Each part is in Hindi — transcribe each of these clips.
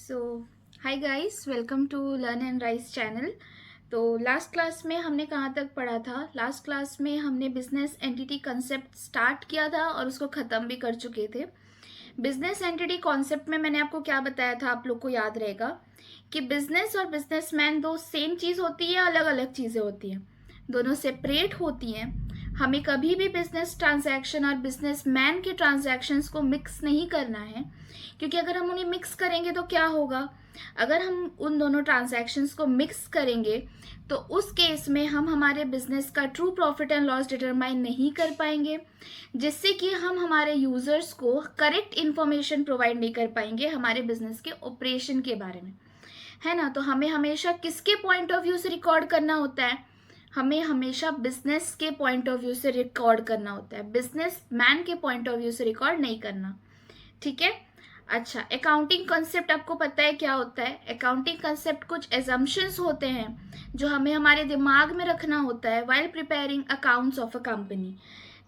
So hi guys, welcome to learn and rise channel. तो लास्ट क्लास में हमने कहाँ तक पढ़ा था? लास्ट क्लास में हमने बिजनेस एंटिटी कंसेप्ट स्टार्ट किया था और उसको ख़त्म भी कर चुके थे। बिजनेस एंटिटी कॉन्सेप्ट में मैंने आपको क्या बताया था, आप लोग को याद रहेगा कि बिजनेस और बिजनेसमैन दो सेम चीज़ होती है, अलग अलग चीज़ें होती हैं, दोनों सेपरेट होती हैं। हमें कभी भी बिजनेस ट्रांजैक्शन और बिजनेसमैन के ट्रांजैक्शंस को मिक्स नहीं करना है, क्योंकि अगर हम उन्हें मिक्स करेंगे तो क्या होगा? अगर हम उन दोनों ट्रांजैक्शंस को मिक्स करेंगे तो उस केस में हम हमारे बिजनेस का true profit and loss determine नहीं कर पाएंगे, जिससे कि हम हमारे यूजर्स को करेक्ट इन्फॉर्मेशन प्रोवाइड नहीं कर पाएंगे हमारे बिजनेस के ऑपरेशन के बारे में, है ना। तो हमें हमेशा किसके पॉइंट ऑफ व्यू से रिकॉर्ड करना होता है? हमें हमेशा बिजनेस के पॉइंट ऑफ व्यू से रिकॉर्ड करना होता है, बिजनेस मैन के पॉइंट ऑफ व्यू से रिकॉर्ड नहीं करना। ठीक है। अच्छा, अकाउंटिंग कंसेप्ट आपको पता है क्या होता है? अकाउंटिंग कंसेप्ट कुछ एजम्पशंस होते हैं जो हमें हमारे दिमाग में रखना होता है while preparing accounts of a company.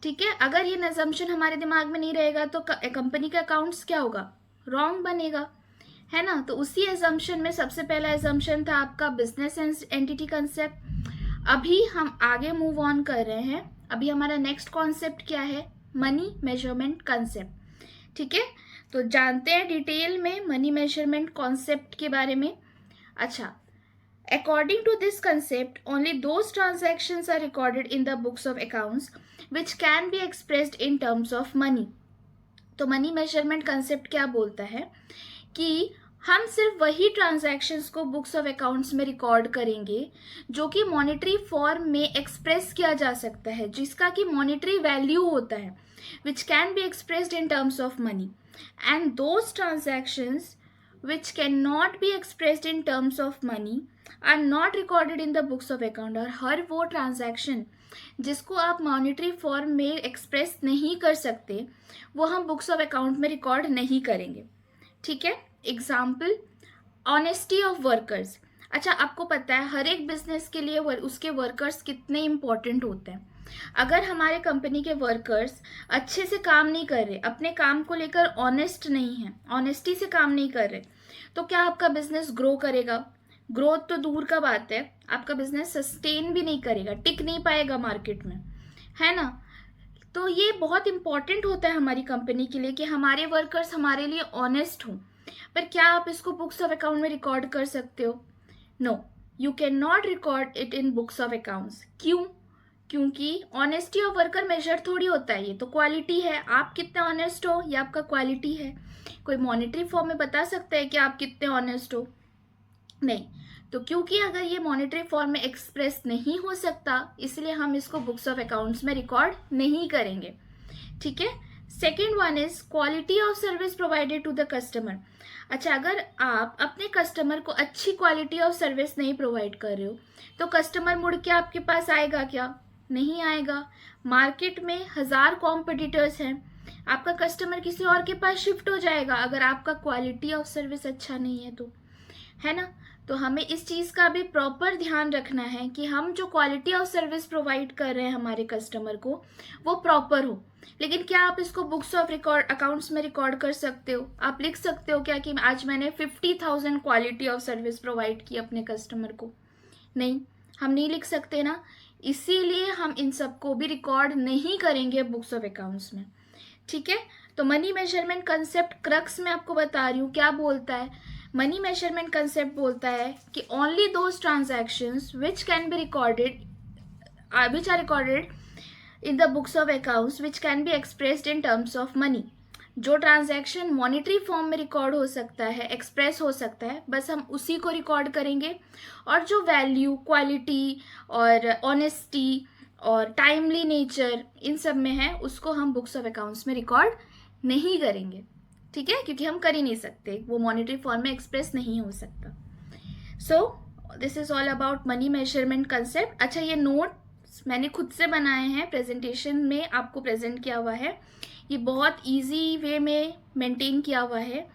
ठीक है। अगर ये एजम्पशन हमारे दिमाग में नहीं रहेगा तो कंपनी का अकाउंट्स क्या होगा? रॉन्ग बनेगा, है ना। तो उसी एजम्पशन में सबसे पहला एजम्पशन था आपका बिजनेस एंटिटी कंसेप्ट। अभी हम आगे मूव ऑन कर रहे हैं। अभी हमारा नेक्स्ट कॉन्सेप्ट क्या है? Money measurement concept. ठीक है। तो जानते हैं डिटेल में मनी मेजरमेंट कॉन्सेप्ट के बारे में। अच्छा, according to this concept only those transactions are recorded in the books of accounts which can be expressed in terms of money. तो मनी मेजरमेंट कंसेप्ट क्या बोलता है कि हम सिर्फ वही ट्रांजैक्शंस को बुक्स ऑफ अकाउंट्स में रिकॉर्ड करेंगे जो कि मॉनेटरी फॉर्म में एक्सप्रेस किया जा सकता है, जिसका कि मॉनेटरी वैल्यू होता है, विच can be expressed in terms of money. And those transactions which cannot be expressed in terms of money are not recorded in the books of account। और हर वो ट्रांजैक्शन जिसको आप मॉनेटरी फॉर्म में एक्सप्रेस नहीं कर सकते वो हम बुक्स ऑफ अकाउंट में रिकॉर्ड नहीं करेंगे। ठीक है। Example, honesty of workers. अच्छा, आपको पता है हर एक बिजनेस के लिए उसके वर्कर्स कितने इंपॉर्टेंट होते हैं। अगर हमारे कंपनी के वर्कर्स अच्छे से काम नहीं कर रहे, अपने काम को लेकर ऑनेस्ट नहीं है, ऑनेस्टी से काम नहीं कर रहे, तो क्या आपका बिजनेस ग्रो करेगा? ग्रोथ तो दूर का बात है, आपका बिजनेस सस्टेन भी नहीं करेगा, टिक नहीं पाएगा मार्केट में, है ना। तो ये बहुत इंपॉर्टेंट होता है हमारी कंपनी के लिए कि हमारे वर्कर्स हमारे लिए ऑनेस्ट हों। पर क्या आप इसको बुक्स ऑफ अकाउंट में रिकॉर्ड कर सकते हो? No, you can not record it in books of accounts. क्यों? क्योंकि ऑनेस्टी ऑफ वर्कर मेजर थोड़ी होता है, ये तो क्वालिटी है। आप कितने ऑनेस्ट हो ये आपका क्वालिटी है। कोई मॉनेटरी फॉर्म में बता सकता है कि आप कितने ऑनेस्ट हो? नहीं। तो क्योंकि अगर ये मॉनेटरी फॉर्म में एक्सप्रेस नहीं हो सकता, इसलिए हम इसको बुक्स ऑफ अकाउंट्स में रिकॉर्ड नहीं करेंगे। ठीक है। Second one is quality of service provided to the customer. अच्छा, अगर आप अपने कस्टमर को अच्छी क्वालिटी ऑफ सर्विस नहीं प्रोवाइड कर रहे हो तो कस्टमर मुड़ के आपके पास आएगा क्या? नहीं आएगा। मार्केट में 1000 कॉम्पिटिटर्स हैं, आपका कस्टमर किसी और के पास शिफ्ट हो जाएगा अगर आपका क्वालिटी ऑफ सर्विस अच्छा नहीं है तो, है ना। तो हमें इस चीज़ का भी प्रॉपर ध्यान रखना है कि हम जो क्वालिटी ऑफ सर्विस प्रोवाइड कर रहे हैं हमारे कस्टमर को वो प्रॉपर हो। लेकिन क्या आप इसको बुक्स ऑफ रिकॉर्ड अकाउंट्स में रिकॉर्ड कर सकते हो? आप लिख सकते हो क्या कि आज मैंने 50,000 क्वालिटी ऑफ सर्विस प्रोवाइड की अपने कस्टमर को? नहीं, हम नहीं लिख सकते ना। इसीलिए हम इन सबको भी रिकॉर्ड नहीं करेंगे बुक्स ऑफ अकाउंट्स में। ठीक है। तो मनी मेजरमेंट कंसेप्ट क्रक्स में आपको बता रही हूँ क्या बोलता है। मनी मेजरमेंट कंसेप्ट बोलता है कि only those transactions which can be recorded which are recorded in the books of accounts which can be expressed in terms of money। जो ट्रांजैक्शन मॉनेटरी फॉर्म में रिकॉर्ड हो सकता है, एक्सप्रेस हो सकता है, बस हम उसी को रिकॉर्ड करेंगे। और जो वैल्यू, क्वालिटी और ऑनेस्टी और टाइमली नेचर इन सब में है उसको हम बुक्स ऑफ अकाउंट्स में रिकॉर्ड नहीं करेंगे। ठीक है, क्योंकि हम कर ही नहीं सकते, वो मॉनेटरी फॉर्म में एक्सप्रेस नहीं हो सकता। So this is all about money measurement concept. अच्छा, ये नोट मैंने खुद से बनाए हैं, प्रेजेंटेशन में आपको प्रेजेंट किया हुआ है, ये बहुत इजी वे में मेंटेन किया हुआ है।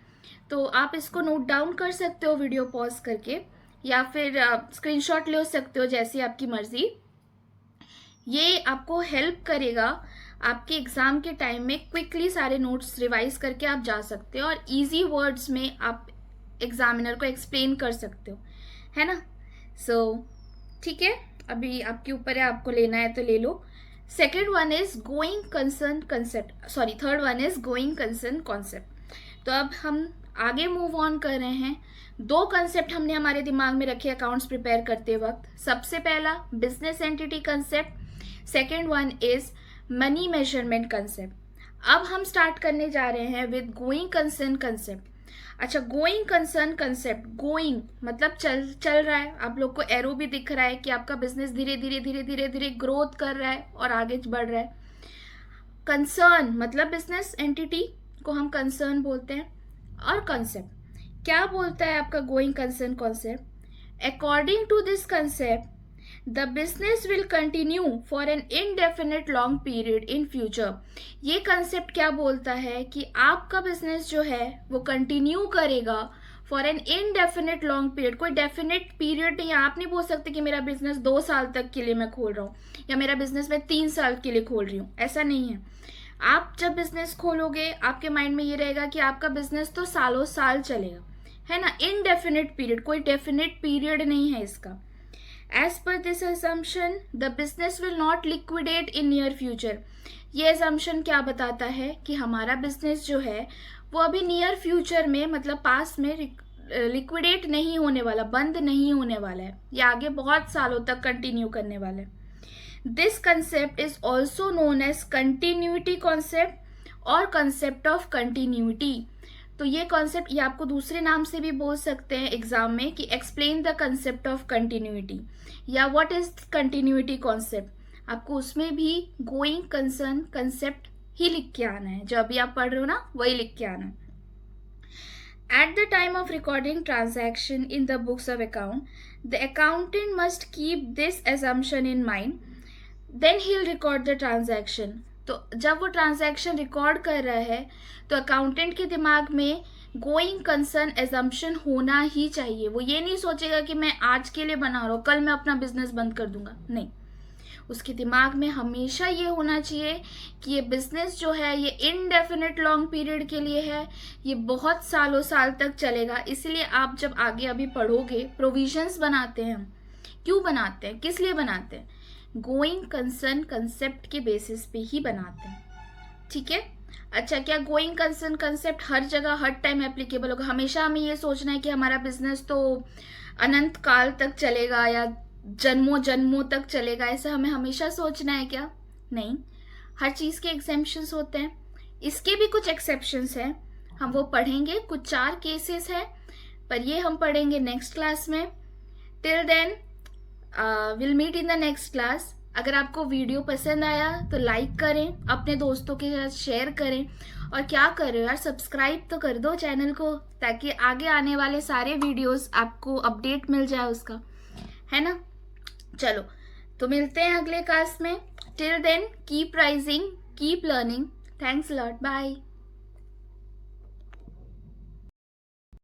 तो आप इसको नोट डाउन कर सकते हो वीडियो पॉज करके, या फिर स्क्रीनशॉट ले सकते हो, जैसी आपकी मर्जी। ये आपको हेल्प करेगा आपके एग्जाम के टाइम में क्विकली सारे नोट्स रिवाइज करके आप जा सकते हो और इजी वर्ड्स में आप एग्जामिनर को एक्सप्लेन कर सकते हो, है ना। सो ठीक है, अभी आपके ऊपर है, आपको लेना है तो ले लो। Second one is going concern concept, sorry third one is going concern concept. तो अब हम आगे मूव ऑन कर रहे हैं। दो कंसेप्ट हमने हमारे दिमाग में रखे अकाउंट्स प्रिपेयर करते वक्त। सबसे पहला business entity concept, second one is money measurement concept. अब हम स्टार्ट करने जा रहे हैं विद गोइंग कंसर्न कंसेप्ट। अच्छा, गोइंग कंसर्न कंसेप्ट, गोइंग मतलब चल रहा है, आप लोग को एरो भी दिख रहा है कि आपका बिजनेस धीरे धीरे धीरे धीरे धीरे ग्रोथ कर रहा है और आगे बढ़ रहा है। कंसर्न मतलब बिजनेस एंटिटी को हम कंसर्न बोलते हैं। और कंसेप्ट क्या बोलता है आपका going concern concept, according to this concept the business will continue for an indefinite long period in future. ये कंसेप्ट क्या बोलता है कि आपका बिजनेस जो है वो कंटिन्यू करेगा for an indefinite long period. कोई डेफिनेट पीरियड नहीं, आप नहीं बोल सकते कि मेरा बिजनेस 2 साल तक के लिए मैं खोल रहा हूँ या मेरा बिजनेस मैं 3 साल के लिए खोल रही हूँ, ऐसा नहीं है। आप जब बिजनेस खोलोगे आपके माइंड में ये रहेगा कि आपका बिजनेस तो सालों साल चलेगा, है ना। इनडेफिनेट पीरियड, कोई डेफिनेट पीरियड नहीं है इसका। As per this assumption, the business will not liquidate in near future. ये assumption क्या बताता है कि हमारा बिजनेस जो है वो अभी नियर फ्यूचर में मतलब पास में लिक्विडेट नहीं होने वाला, बंद नहीं होने वाला है, ये आगे बहुत सालों तक कंटिन्यू करने वाला है। This concept is also known as continuity concept और कंसेप्ट ऑफ कंटिन्यूटी। तो ये कॉन्सेप्ट ये आपको दूसरे नाम से भी बोल सकते हैं एग्जाम में कि explain the concept of continuity या व्हाट इज कंटिन्यूटी कॉन्सेप्ट। आपको उसमें भी गोइंग कंसर्न कंसेप्ट ही लिख के आना है, जो अभी आप पढ़ रहे हो ना वही लिख के आना है। At the time of recording transaction in the books of account the accountant must keep this assumption in mind, then he will record the transaction. तो जब वो ट्रांजैक्शन रिकॉर्ड कर रहा है तो अकाउंटेंट के दिमाग में गोइंग कंसर्न एजम्पशन होना ही चाहिए। वो ये नहीं सोचेगा कि मैं आज के लिए बना रहा हूँ, कल मैं अपना बिजनेस बंद कर दूंगा, नहीं। उसके दिमाग में हमेशा ये होना चाहिए कि ये बिजनेस जो है ये इनडेफिनेट लॉन्ग पीरियड के लिए है, ये बहुत सालों साल तक चलेगा। इसलिए आप जब आगे अभी पढ़ोगे, प्रोविजंस बनाते हैं हम, क्यों बनाते हैं, किस लिए बनाते हैं, गोइंग कंसर्न कंसेप्ट के बेसिस पे ही बनाते हैं, ठीक है। अच्छा, क्या गोइंग कंसर्न कंसेप्ट हर जगह हर टाइम एप्लीकेबल होगा? हमेशा हमें ये सोचना है कि हमारा बिजनेस तो अनंत काल तक चलेगा या जन्मों जन्मों तक चलेगा, ऐसा हमें हमेशा सोचना है क्या? नहीं, हर चीज़ के एग्जेम्पशंस होते हैं, इसके भी कुछ एक्सेप्शंस हैं, हम वो पढ़ेंगे। कुछ 4 केसेस हैं पर ये हम पढ़ेंगे नेक्स्ट क्लास में। Till then will meet in the next class. अगर आपको वीडियो पसंद आया तो लाइक करें, अपने दोस्तों के साथ शेयर करें, और क्या कर रहे हो यार, सब्सक्राइब तो कर दो चैनल को, ताकि आगे आने वाले सारे वीडियोस आपको अपडेट मिल जाए उसका, है ना। चलो, तो मिलते हैं अगले क्लास में। Till then keep rising, keep learning. Thanks lot, bye.